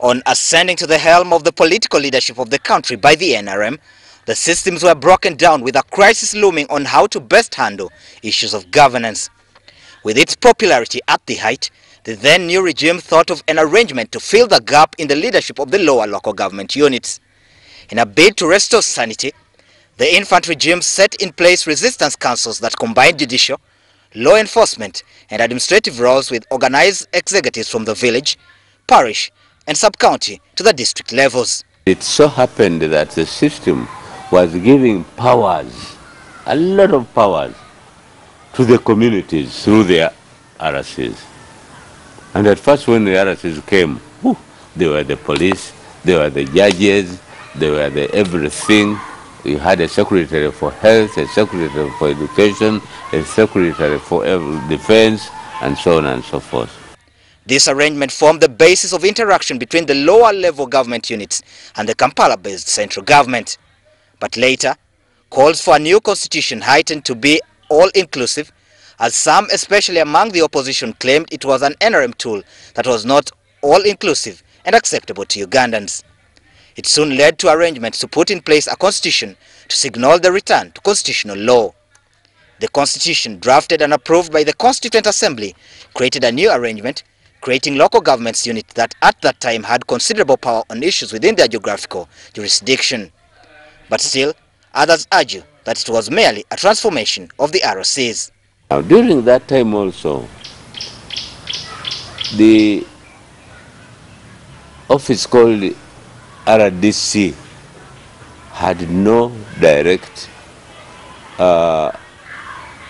On ascending to the helm of the political leadership of the country by the NRM, the systems were broken down with a crisis looming on how to best handle issues of governance. With its popularity at the height, the then new regime thought of an arrangement to fill the gap in the leadership of the lower local government units. In a bid to restore sanity, the infant regime set in place resistance councils that combined judicial, law enforcement and administrative roles with organized executives from the village, parish and sub-county to the district levels. It so happened that the system was giving powers, a lot of powers, to the communities through their RSs. And at first when the RSs came, they were the police, they were the judges, they were the everything. We had a secretary for health, a secretary for education, a secretary for defense, and so on and so forth. This arrangement formed the basis of interaction between the lower level government units and the Kampala-based central government. But later, calls for a new constitution heightened to be all-inclusive, as some, especially among the opposition, claimed it was an NRM tool that was not all-inclusive and acceptable to Ugandans. It soon led to arrangements to put in place a constitution to signal the return to constitutional law. The constitution, drafted and approved by the Constituent Assembly, created a new arrangement, creating local governments units that at that time had considerable power on issues within their geographical jurisdiction. But still, others argue that it was merely a transformation of the ROCs. Now, during that time also, the office called RDC had no direct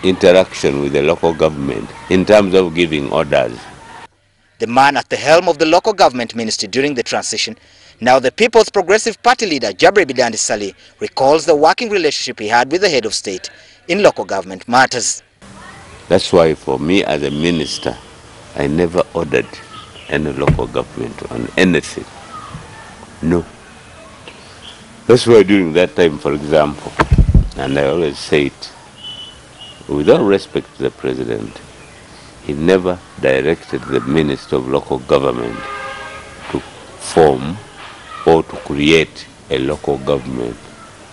interaction with the local government in terms of giving orders. The man at the helm of the local government ministry during the transition, now the People's Progressive Party leader Jabre Bidandi Sali, recalls the working relationship he had with the head of state in local government matters. That's why for me as a minister, I never ordered any local government on anything. No. That's why during that time, for example, and I always say it, with all respect to the president, he never directed the Minister of Local Government to form or to create a local government,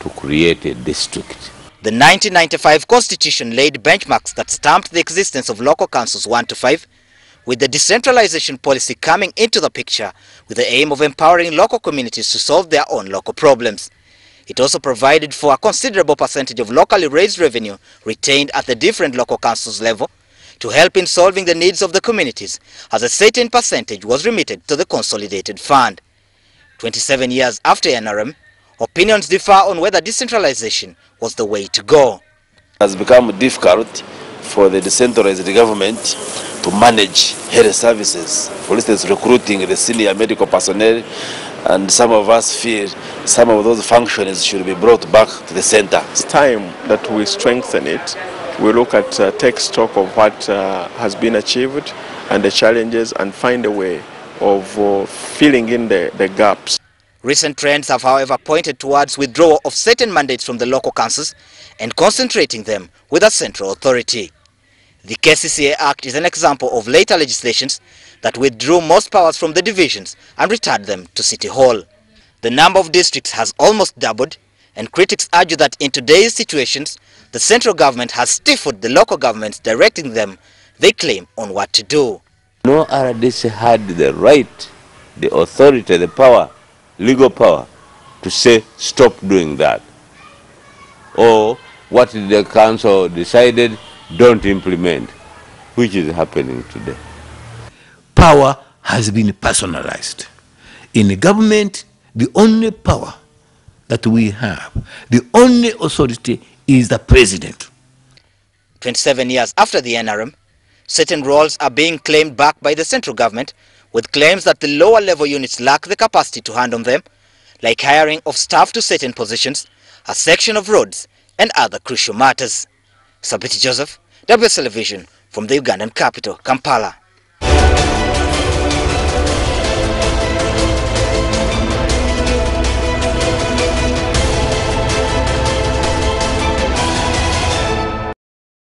to create a district. The 1995 Constitution laid benchmarks that stamped the existence of local councils 1 to 5, with the decentralization policy coming into the picture with the aim of empowering local communities to solve their own local problems. It also provided for a considerable percentage of locally raised revenue retained at the different local councils level to help in solving the needs of the communities, as a certain percentage was remitted to the consolidated fund. 27 years after NRM, opinions differ on whether decentralization was the way to go. It has become difficult for the decentralized government to manage health services. For instance, recruiting the senior medical personnel, and some of us feel some of those functions should be brought back to the center. It's time that we strengthen it. We look at, take stock of what has been achieved and the challenges, and find a way of filling in the gaps. Recent trends have, however, pointed towards withdrawal of certain mandates from the local councils and concentrating them with a central authority. The KCCA Act is an example of later legislations that withdrew most powers from the divisions and returned them to City Hall. The number of districts has almost doubled, and critics argue that in today's situations, the central government has stifled the local governments, directing them, they claim, on what to do. No RDC had the right, the authority, the power, legal power, to say stop doing that. Or what the council decided, don't implement, which is happening today. Power has been personalized. In the government, the only power that we have, the only authority is the president. 27 years after the NRM, certain roles are being claimed back by the central government, with claims that the lower level units lack the capacity to handle them, like hiring of staff to certain positions, a section of roads, and other crucial matters. Sabiti Joseph, WS Television, from the Ugandan capital, Kampala.